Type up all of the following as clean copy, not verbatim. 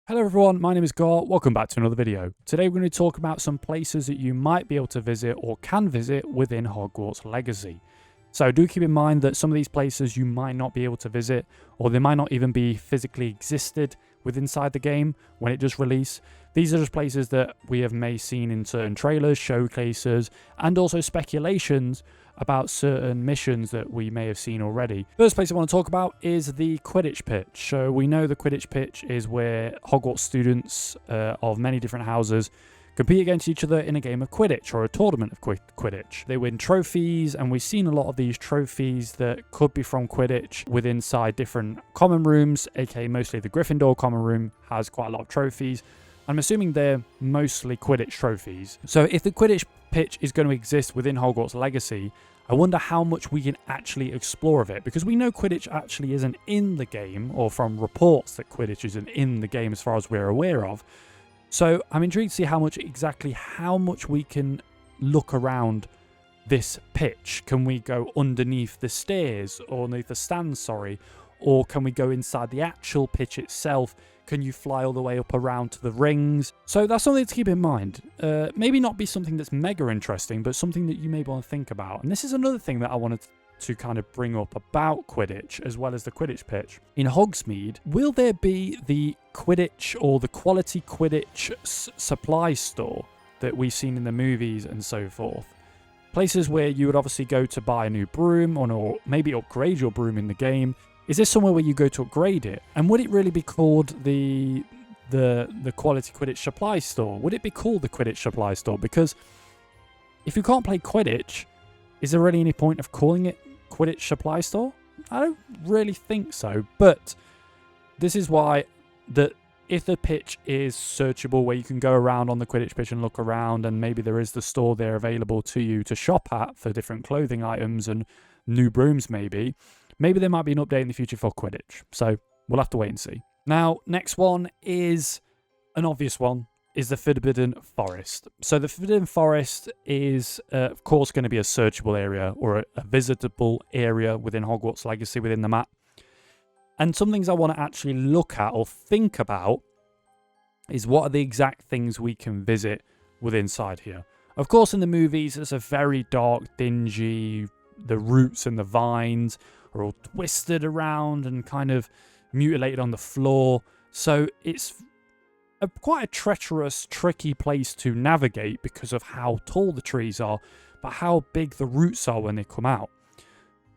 Hello everyone, my name is Gar, welcome back to another video. Today we're going to talk about some places that you might be able to visit or can visit within Hogwarts Legacy. So do keep in mind that some of these places you might not be able to visit, or they might not even be physically existed inside the game when it does release. These are just places that we have may seen in certain trailers, showcases, and also speculations about certain missions that we may have seen already. First place I want to talk about is the Quidditch pitch. So we know the Quidditch pitch is where Hogwarts students of many different houses compete against each other in a game of Quidditch or a tournament of Quidditch. They win trophies, and we've seen a lot of these trophies that could be from Quidditch within inside different common rooms, aka mostly the Gryffindor common room has quite a lot of trophies. I'm assuming they're mostly Quidditch trophies. So if the Quidditch pitch is going to exist within Hogwarts Legacy, I wonder how much we can actually explore of it, because we know Quidditch actually isn't in the game, or from reports that Quidditch isn't in the game as far as we're aware of. So I'm intrigued to see how much we can look around this pitch. Can we go underneath the stairs, or underneath the stands, or can we go inside the actual pitch itself? Can you fly all the way up around to the rings? So that's something to keep in mind. Maybe not be something that's mega interesting, but something that you may want to think about. And this is another thing that I wanted to kind of bring up about Quidditch, as well as the Quidditch pitch. In Hogsmeade, will there be the Quidditch or the quality Quidditch supply store that we've seen in the movies and so forth? Places where you would obviously go to buy a new broom, or maybe upgrade your broom in the game. Is this somewhere where you go to upgrade it? And would it really be called the quality Quidditch supply store? Would it be called the Quidditch supply store? Because if you can't play Quidditch, is there really any point of calling it Quidditch supply store? I don't really think so. But this is why if the pitch is searchable, where you can go around on the Quidditch pitch and look around, and maybe there is the store there available to you to shop at for different clothing items and new brooms maybe there might be an update in the future for Quidditch. So we'll have to wait and see. Now, next one is an obvious one, is the Forbidden Forest. So the Forbidden Forest is, of course, going to be a searchable area, or a visitable area within Hogwarts Legacy within the map. And some things I want to actually look at or think about is what are the exact things we can visit within inside here. Of course, in the movies, it's a very dark, dingy, the roots and the vines are all twisted around and kind of mutilated on the floor. So it's quite a treacherous, tricky place to navigate because of how tall the trees are, but how big the roots are when they come out.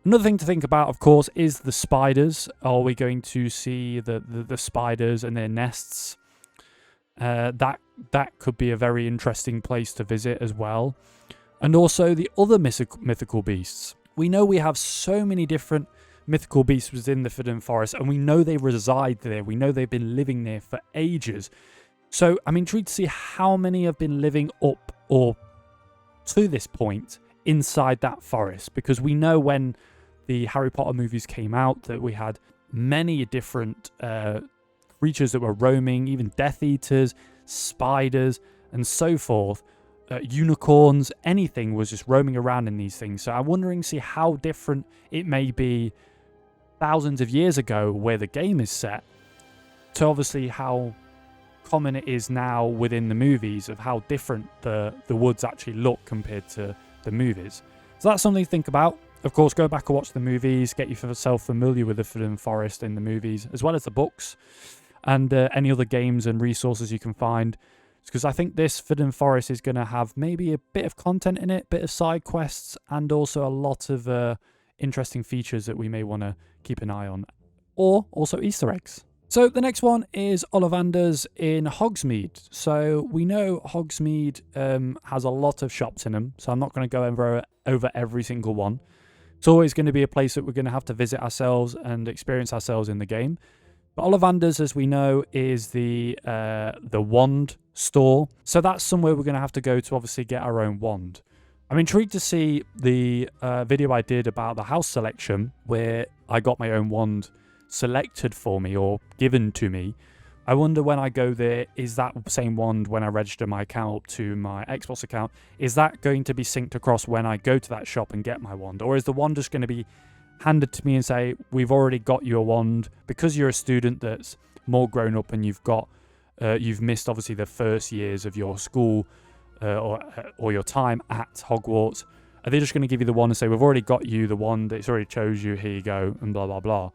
Another thing to think about, of course, is the spiders. Are we going to see the spiders and their nests? That could be a very interesting place to visit as well. And also the other mythical beasts. We know we have so many different mythical beasts within the Forbidden Forest, and we know they reside there. We know they've been living there for ages. So I'm intrigued to see how many have been living up or to this point inside that forest, because we know when the Harry Potter movies came out that we had many different creatures that were roaming, even Death Eaters, spiders, and so forth. Unicorns, anything was just roaming around in these things. So I'm wondering to see how different it may be thousands of years ago where the game is set, to obviously how common it is now within the movies, of how different the woods actually look compared to the movies. So that's something to think about. Of course, go back and watch the movies, get yourself familiar with the Forbidden Forest in the movies, as well as the books and any other games and resources you can find. Because I think this Forbidden Forest is going to have maybe a bit of content in it, bit of side quests, and also a lot of interesting features that we may want to keep an eye on. Or also Easter eggs. So the next one is Ollivanders in Hogsmeade. So we know Hogsmeade has a lot of shops in them, so I'm not going to go over every single one. It's always going to be a place that we're going to have to visit ourselves and experience ourselves in the game. But Ollivanders, as we know, is the wand store. So that's somewhere we're going to have to go to obviously get our own wand. I'm intrigued to see the video I did about the house selection, where I got my own wand selected for me or given to me. I wonder when I go there, is that same wand when I register my account up to my Xbox account, is that going to be synced across when I go to that shop and get my wand? Or is the wand just going to be handed to me and say, we've already got you a wand, because you're a student that's more grown up and you've got you've missed obviously the first years of your school or your time at Hogwarts. Are they just going to give you the wand and say, we've already got you the wand, it's already chose you, here you go, and blah, blah, blah.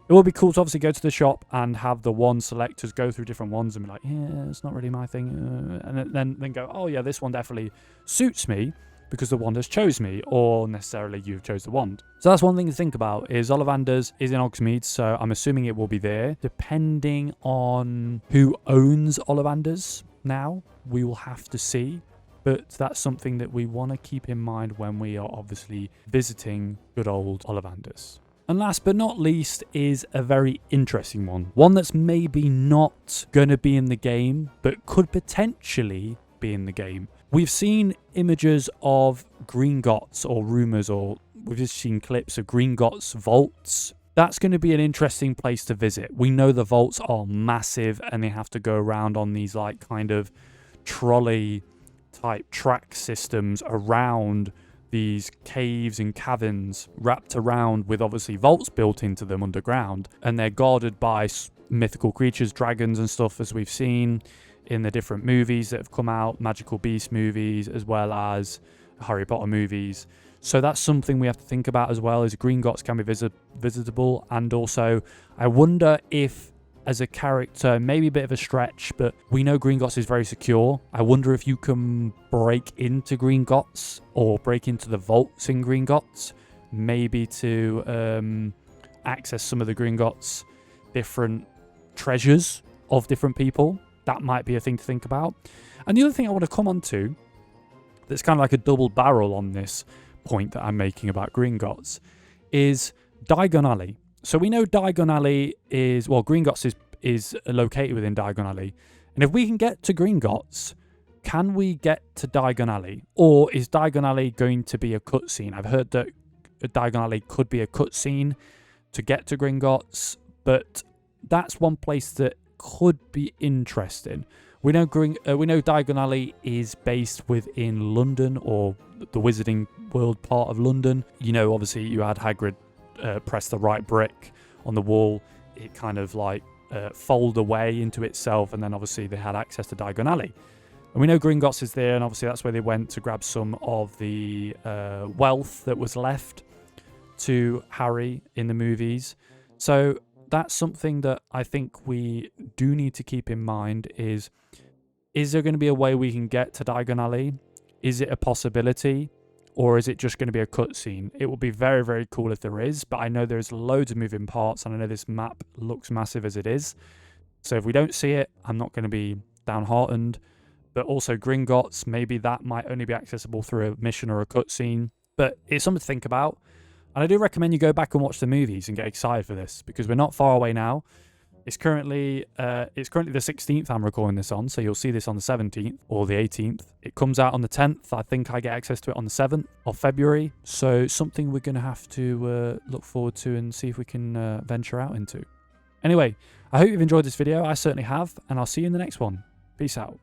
It would be cool to obviously go to the shop and have the wand selectors go through different wands and be like, yeah, it's not really my thing. And then go, oh yeah, this one definitely suits me because the wand has chose me, or necessarily you've chose the wand. So that's one thing to think about, is Ollivanders is in Hogsmeade, so I'm assuming it will be there. Depending on who owns Ollivanders now, we will have to see. But that's something that we want to keep in mind when we are obviously visiting good old Ollivanders. And last but not least is a very interesting one. One that's maybe not going to be in the game, but could potentially be in the game. We've seen images of Gringotts, or rumours, or we've just seen clips of Gringotts vaults. That's going to be an interesting place to visit. We know the vaults are massive and they have to go around on these like kind of trolley type track systems around these caves and caverns, wrapped around with obviously vaults built into them underground, and they're guarded by mythical creatures, dragons and stuff, as we've seen in the different movies that have come out, Magical Beast movies, as well as Harry Potter movies. So that's something we have to think about as well, is Gringotts can be visitable. And also, I wonder if, as a character, maybe a bit of a stretch, but we know Gringotts is very secure. I wonder if you can break into Gringotts or break into the vaults in Gringotts, maybe to access some of the Gringotts' different treasures of different people. That might be a thing to think about. And the other thing I want to come on to, that's kind of like a double barrel on this point that I'm making about Gringotts, is Diagon Alley. So we know Diagon Alley is, well, Gringotts is located within Diagon Alley. And if we can get to Gringotts, can we get to Diagon Alley? Or is Diagon Alley going to be a cutscene? I've heard that Diagon Alley could be a cutscene to get to Gringotts, but that's one place that could be interesting. We know Diagon Alley is based within London, or the Wizarding World part of London. You know, obviously you had Hagrid press the right brick on the wall, it kind of like fold away into itself, and then obviously they had access to Diagon Alley. And we know Gringotts is there, and obviously that's where they went to grab some of the wealth that was left to Harry in the movies. So that's something that I think we do need to keep in mind, is there going to be a way we can get to Diagon Alley? Is it a possibility? Or is it just going to be a cutscene? It would be very, very cool if there is, but I know there's loads of moving parts, and I know this map looks massive as it is. So if we don't see it, I'm not going to be downhearted. But also Gringotts, maybe that might only be accessible through a mission or a cutscene. But it's something to think about. And I do recommend you go back and watch the movies and get excited for this, because we're not far away now. It's currently the 16th I'm recording this on, so you'll see this on the 17th or the 18th. It comes out on the 10th. I think I get access to it on the 7th of February. So something we're going to have to look forward to and see if we can venture out into. Anyway, I hope you've enjoyed this video. I certainly have, and I'll see you in the next one. Peace out.